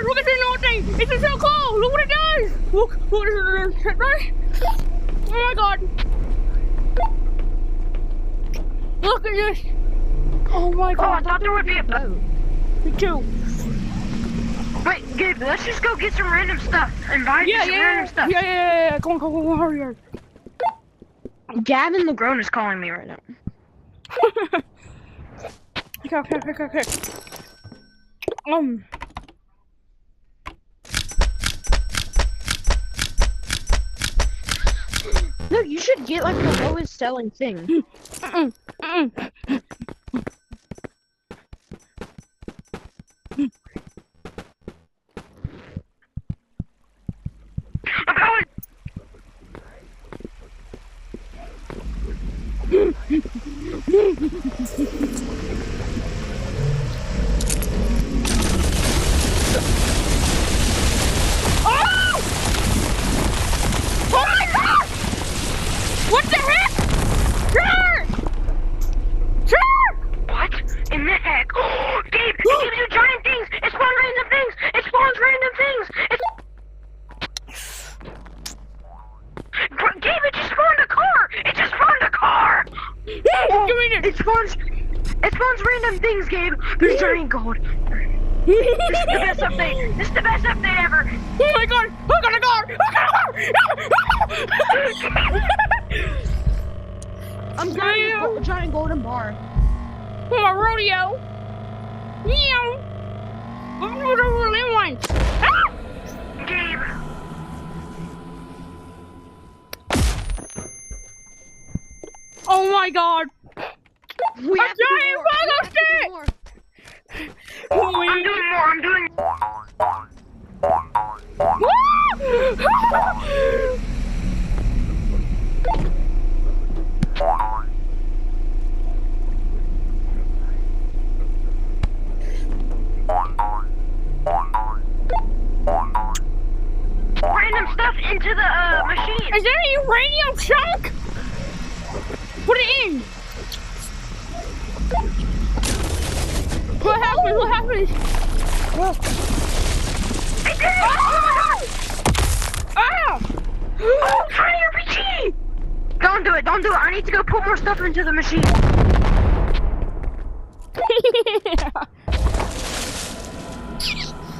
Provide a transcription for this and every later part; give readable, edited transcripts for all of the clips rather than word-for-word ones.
Look at the little thing. It's so cool. Look what it does. Look what it does. Oh my god. Look at this. Oh my god. Oh, I thought there would be a boat. Me too. Wait, Gabe, let's just go get some random stuff and buy some random stuff. Yeah. Come on, hurry. Gavin Legrone is calling me right now. Okay. No, you should get like the lowest selling thing. What the heck? Sure! What in the heck? Oh, Gabe, it gives you giant things. It spawns random things. It spawns random things. Gabe, it just spawned a car. It just spawned a car. It spawns random things, Gabe. There's giant gold. This is the best update. This is the best update ever. Oh my god! I got a car! I'm grabbing a giant golden bar. Oh, a rodeo! Meow! I'm not over in one! Ah! Gabe! Oh my god! We have to do giant more. bug stick! I'm doing more. I'm doing more. Random stuff into the machine. Is there any uranium chunk? Put it in! What happened? What happened? I did it! Ah! Oh, tiny RPG! Don't do it. Don't do it. I need to go put more stuff into the machine.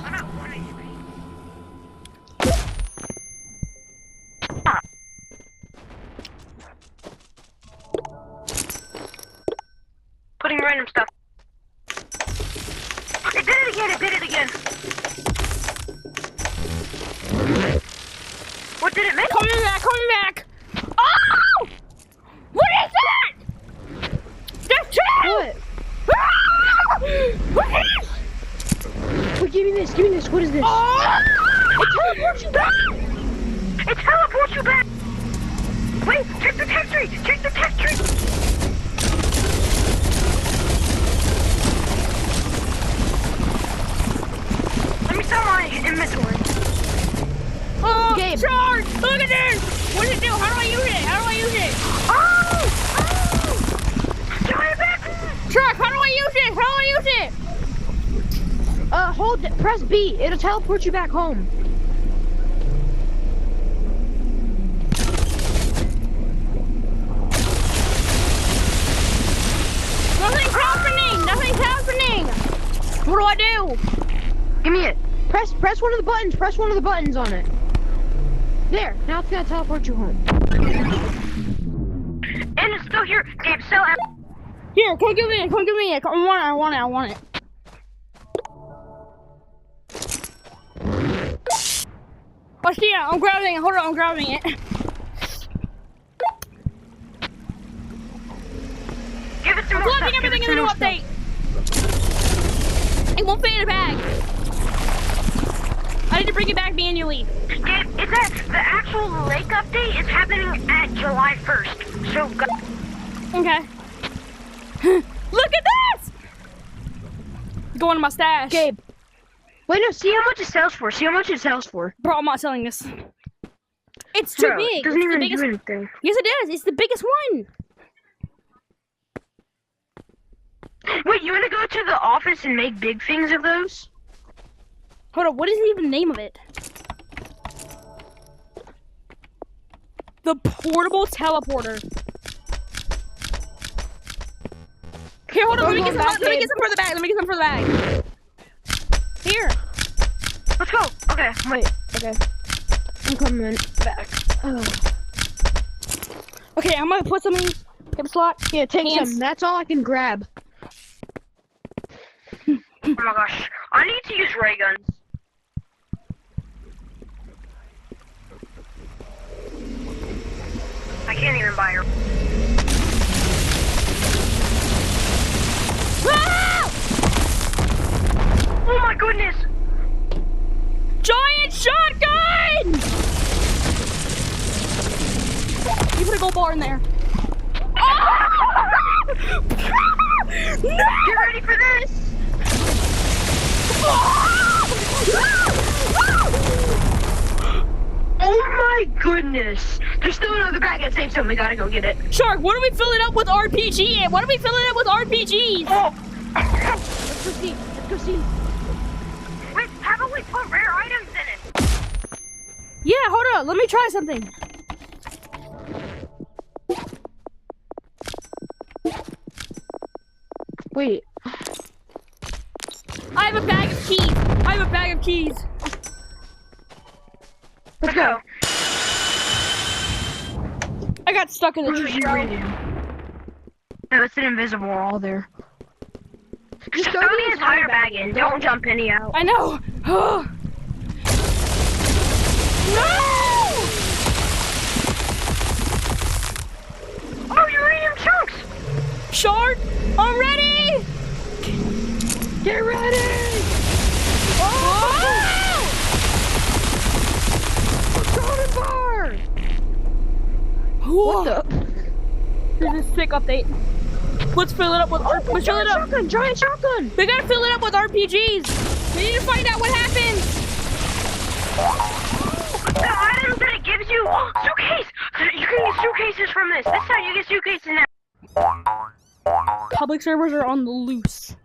I'm at 1 HP. Putting random stuff. It did it again. It did it again. What did it make? Coming back! Oh! What is that? That's two! What? Ah! What is this? Wait, give me this. Give me this. What is this? Oh! It teleports you back! It teleports you back! Wait, check the tech tree! Check the tech tree! Let me sell my inventory. Oh, Gabe. Charge! Look at this! What does it do? How do I use it? How do I use it? Oh! Giant back! Charge, how do I use it? How do I use it? Press B. It'll teleport you back home. Nothing's happening! Nothing's happening! What do I do? Give me it. Press one of the buttons. Press one of the buttons on it. There. Now it's gonna teleport you home. And it's still here. Gabe, sell it. Here, come give me it. Come give me it. I want it. Oh, see ya. I'm grabbing it. Hold on, I'm grabbing it. Give it some I'm more collecting stuff. everything in the new update. It won't fit in a bag. I need to bring it back manually. Gabe, is that the actual lake update is happening at July 1st. So go. Okay. Look at this! Going to my stash. Gabe. Wait, no, see how much it sells for. See how much it sells for. Bro, I'm not selling this. It's too Bro, big. It doesn't It's even the biggest... do anything. Yes, it does. It's the biggest one. Wait, you want to go to the office and make big things of those? Hold on, what is even the name of it? The portable teleporter. Here, hold on, let me get some for the bag. Let me get some for the bag. Here. Let's go. Okay, wait. Okay. I'm coming back. Oh. Okay, I'm gonna put some in the slot. Yeah, take Hands. some. That's all I can grab. Oh my gosh. I need to use ray guns. I can't even buy her. Ah! Oh my goodness! Giant shotgun! You put a gold bar in there. No! Get ready for this! Oh my goodness! There's still another bag at the same time. We gotta go get it. Shark, what are we filling up with RPG? What are we filling up with RPGs? Oh! Let's go see. Let's go see. Wait, how about we put rare items in it? Yeah, hold on. Let me try something. Wait. I have a bag of keys. I have a bag of keys. Let's go. I got stuck in the tree, bro. No, it's an invisible wall there. Just throw throw the the entire bag in. Don't jump any out. I know. No! Oh, uranium chunks! Shark, I'm ready. Get ready! Oh! Golden bar! What the? This is a sick update. Let's fill it up with let's fill it up. Shotgun! Giant shotgun! We gotta fill it up with RPGs. We need to find out what happens. The items that it gives you. Suitcase! You can get suitcases from this. This time you get suitcases now. Public servers are on the loose.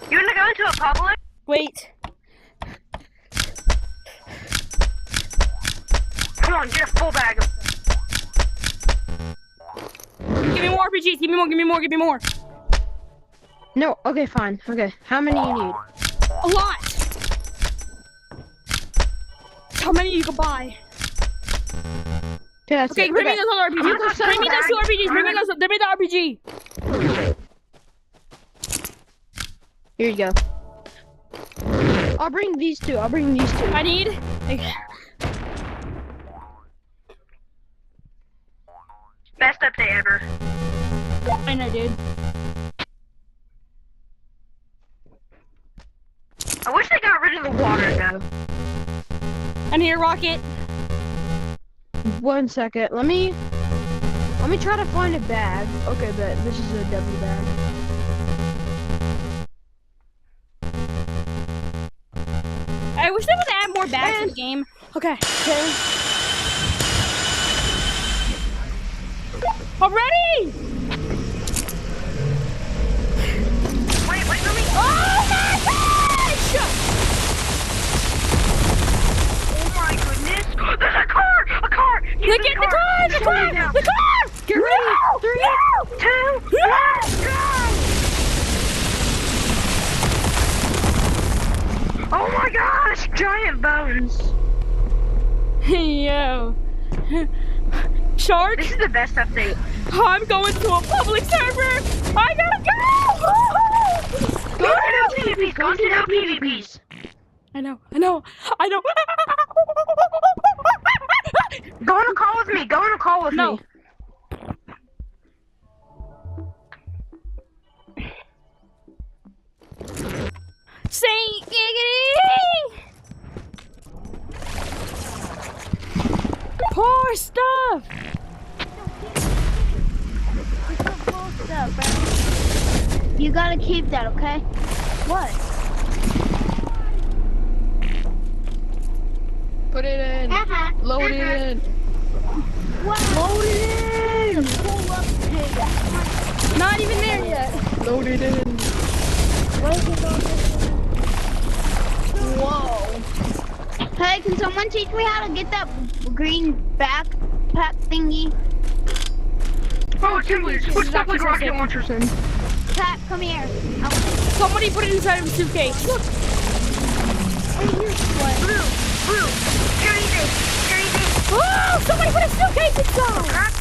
You wanna go into a public? Wait. Come on, get a full bag of. Give me more RPGs. Give me more. Give me more. Give me more. No, okay, fine. Okay, how many you need? A lot. How many you can buy? Okay, that's Okay, it. bring me those other You can RPGs. Bring me those two RPGs. Bring me those. Bring me the RPG. Here you go. I'll bring these two. I'll bring these two. I need. Best update ever. I know, dude. I wish they got rid of the water though. I need a rocket. 1 second. Let me try to find a bag. Okay, but this is a W bag. I wish they would add more bags in the game. Okay. Okay. Already! Wait, let me. Oh my gosh! Oh my goodness! There's a car! A car! Look at the car! The car! The car! Get ready! No! 3, No! 2, 1, go! Oh my gosh! Giant bones! Yo. Shark, This is the best update. I'm going to a public server! I gotta go! Go to no PvPs! Go to no PvPs! I know, I know, I know. Go on a call with me! Go on a call with No. me! Say giggity! Poor stuff! You gotta keep that, okay? What? Put it in. Load it in. What? Load it in! Pull up pig. Not even there yet. Load it in. Whoa. Hey, can someone teach me how to get that green backpack thingy? Oh, Timmy, put stuff like rocket launchers in. Pat, come here. Somebody put it inside of a suitcase. Look. Blue, carry this. Oh, somebody put a suitcase inside.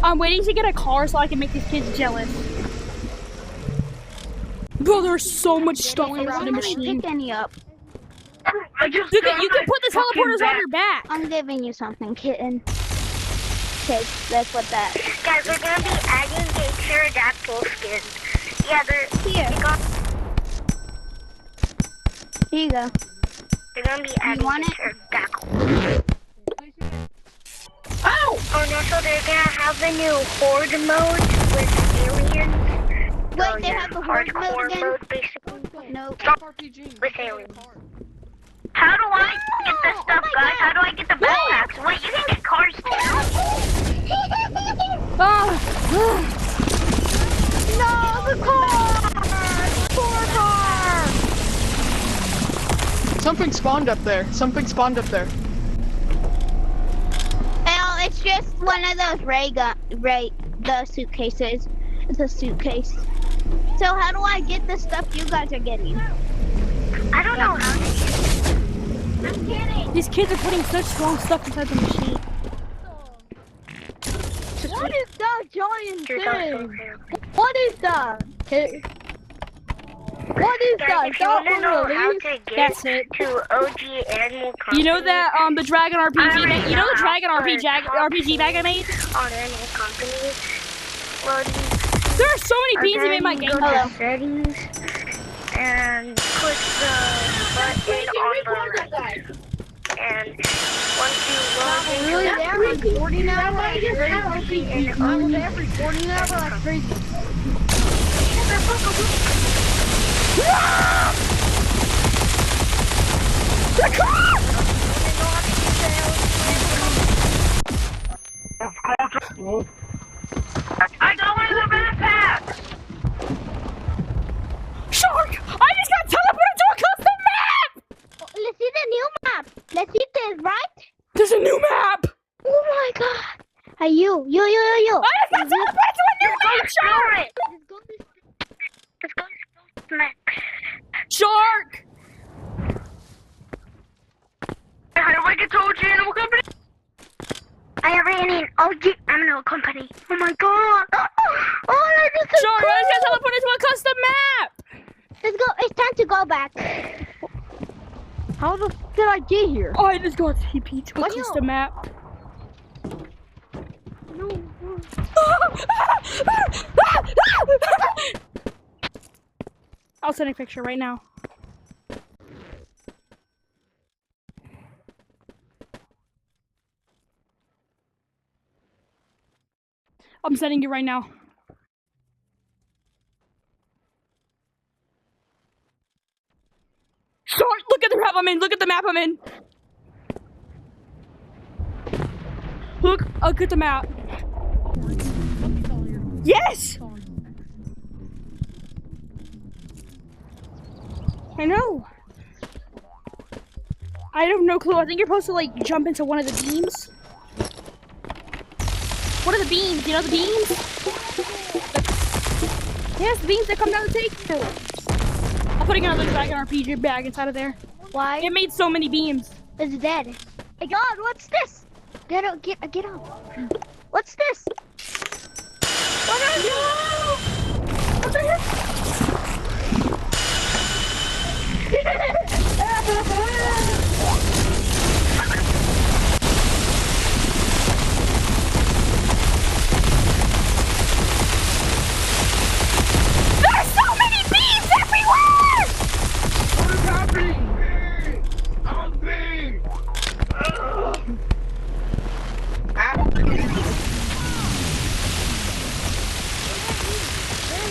I'm waiting to get a car so I can make these kids jealous. Bro, there's so much stuff around the machine. Pick any up. You can put the teleporters on your back. I'm giving you something, kitten. Okay, that's what that. Guys, we're gonna be adding a pterodactyl skin. Yeah, Here. Here you go. they're gonna be adding want a it? pterodactyl. Oh no, so they're gonna have the new horde mode with aliens. Wait, they have the horde mode hardcore again? mode, basically. No. With aliens. How do I get this stuff, guys? How do I get the backpacks? Wait, you can get cars too? No, the car! Poor car! Something spawned up there. Something spawned up there. Well, it's just one of those the suitcases. It's a suitcase. So how do I get the stuff you guys are getting? I don't know how to get it. I'm getting. These kids are putting such strong stuff inside the machine. What is that giant Here goes thing? something. What is that? What is Guys, that? if you want to know how to That's get it. to OG Animal Company, You know that the Dragon RPG already you know the know Dragon how RPG to bag I made? on Animal Company, well, There are so many beans in my game. go to settings and put the button on the right. And once you log in, Really? you'll They're recording now? have They're recording now? That's crazy. I got one of the backpacks! Shark! I just got teleported to a custom map! Let's see the new map. Let's see this, right? There's a new map! Oh my god. Hey, you. I just got teleported to a new map, Shark! Let's go to the map. Shark! How do I get to OG Animal Company? I ran in OG Animal Company. Oh my god! Oh, this is Shark, I just got teleported to a custom map! Let's go. It's time to go back. How the f did I get here? Oh, I just got TP to a What? custom map. I'll send a picture right now. I'm sending you right now. Shark, look at the map I'm in. Look at the map I'm in. Look at the map. Yes! I know. I have no clue. I think you're supposed to like jump into one of the beams. What are the beams? You know the beams? Yes, the beams that come down the take. I'm putting another Dragon RPG bag inside of there. Why? It made so many beams. It's dead. Hey God, what's this? Get up. What's this? What are you? What the There's so many beams everywhere! What is happening? Help me!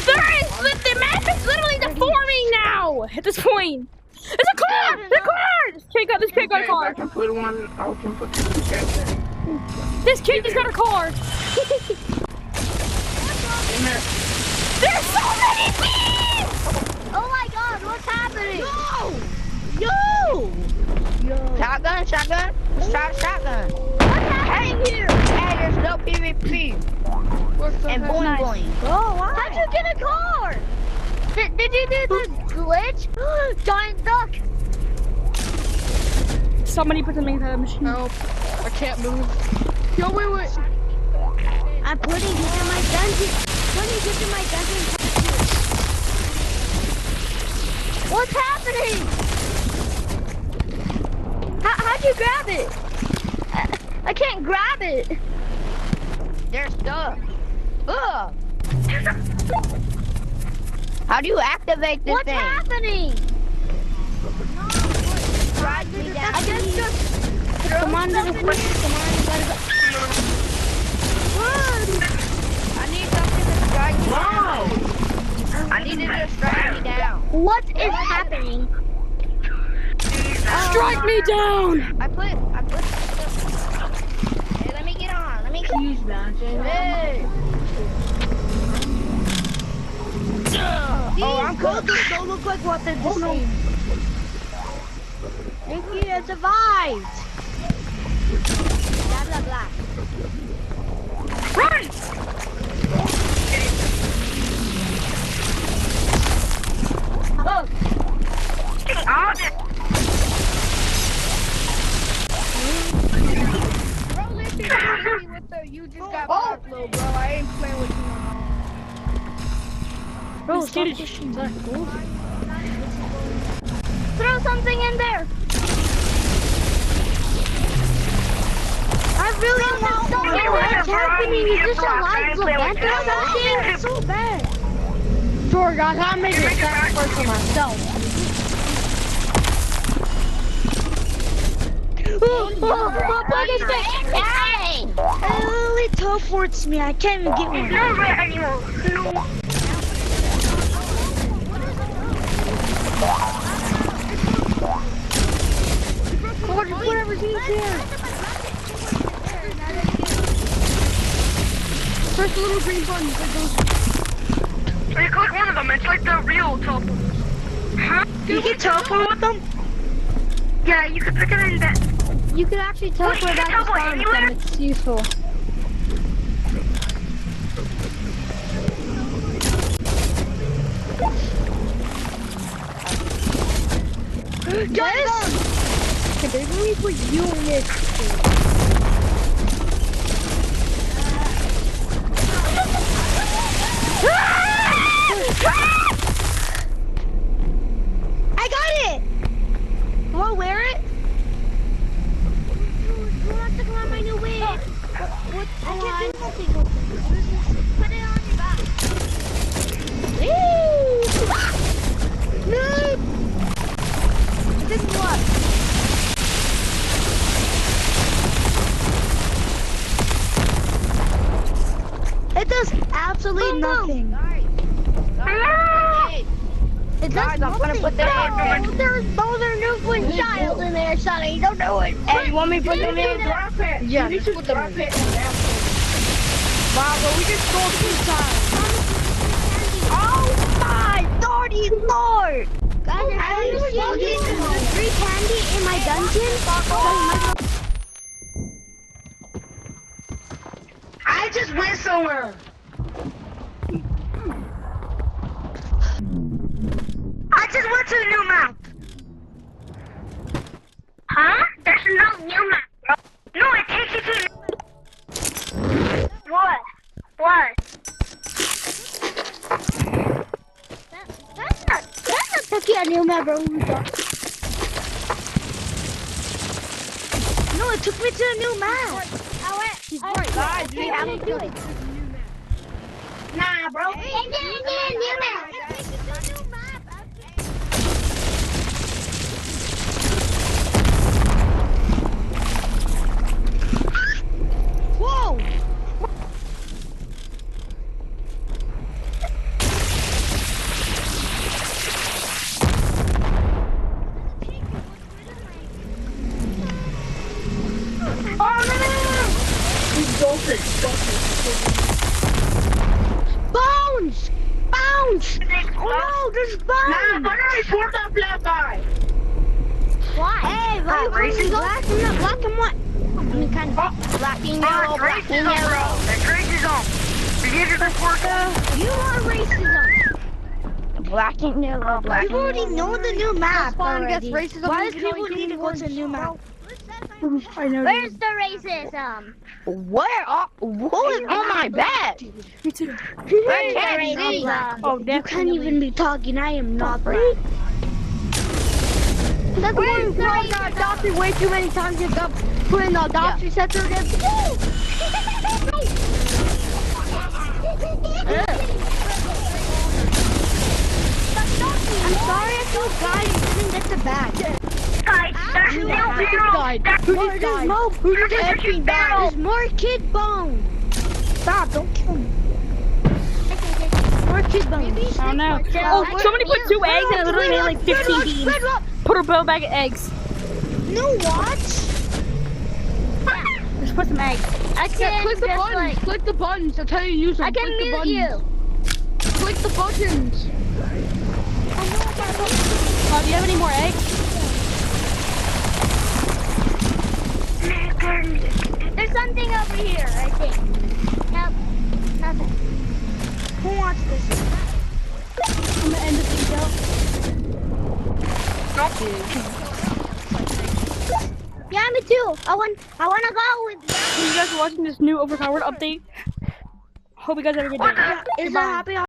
The map is literally deforming now at this point. There's a car! There's a car! This kid got a car. I can put one. I can put two. This kid just got a car. Oh my god, what's happening? Shotgun, shotgun. Shotgun. What's happening here? Hey, there's no PvP. And boing boing. Oh, wow. How'd you get a car? Did you do the glitch? Giant duck. Somebody put something in the machine. Help. I can't move. Yo, wait. I'm putting it in my dungeon. What's happening? How'd you grab it? I can't grab it. They're stuck. Ugh. How do you activate this What's thing? happening? Drag me down. I guess just throw Come on, little something. quick. Come on, you gotta go. I need something to drag me down. I need it to drag me down. What is happening? Strike me down! I put. Hey, let me get on. Hey. Oh, I'm cool. These don't look like what they're the same. Nikki has survived. Blah, blah, blah. Run! Bro, listen to me with the you just got blocked, little bro. I ain't playing with you no more. Bro, This stop dude is- pushing that gold. Throw something in there. I really want Something to know what's happening. Is this a live event or something? It's so bad. Sure, guys, I'm making a sacrifice for myself. Hey! Oh, it teleports me. I can't even get one. Not right anymore. No. Whatever's in here. Press the little green button that goes. You click one of them. It's like the real teleport. Huh? You can teleport with them? Yeah, you can pick it in that. You can actually teleport you can back to teleport spawn with them. anywhere? It's useful. Yes! Okay, there's only for you in this. I got it! You wanna wear it? You want to come on my new wig? What? I can't do nothing. Put it on your back. No! It didn't work. It does absolutely nothing. It does Guys, I'm gonna nothing. put that in. Those are Newfoundland child in there, Sonny. Don't do it. Hey, you want me to put them in? Yeah, just put them in. Wow, but we just stole 2 times. Oh my lordy lord! Guys, have you seen the free candy in my dungeon? I just went somewhere. I just went to the new map. Huh? There's no new map, bro. No, it takes you to. What? That's not a new map, bro. No, it took me to a new map. She's right. Guys, we have to do it. Nah, bro. New map. Whoa! Bones! Bones! bones! Oh no, there's bones! Nah, I sworn up black guy. Why? Hey, Oh, why racing? black and white? I mean, kind of black and yellow, black and Racism, yellow. bro. That's racism. You get your report. You are racism. Black and yellow, black You've already known the new map Spawn gets already. racism. Why you does can people only need to do go to a one new map? I know. Where's the racism? Where? Who is on my bed? Me too. I Where's can't the see. racism? Oh, You definitely. can't even be talking. I am not black. That's why Where's you the got racism? adopted way too many times. You got put in the adoption center again. I'm sorry if you guys didn't get the badge. Guys, there's Who no died? barrel. Who died? Who just effing died? There's more kid bones. Stop! Don't kill me. More kid bones. I don't know. Oh, somebody put 2 eggs and it literally made like 15 beans. Put a bill bag of eggs. No, what? Just put some eggs. I can Click the just buttons. like, Click the buttons. That's how you use them. I can Click the mute buttons. you. Click the buttons. Do you have any more eggs? There's something over here, I think. Nope, nothing. Who wants this? I'm gonna end this video. Yeah, me too. I wanna go with. You guys are watching this new Overpowered update. Hope you guys have a good day. Is that happy?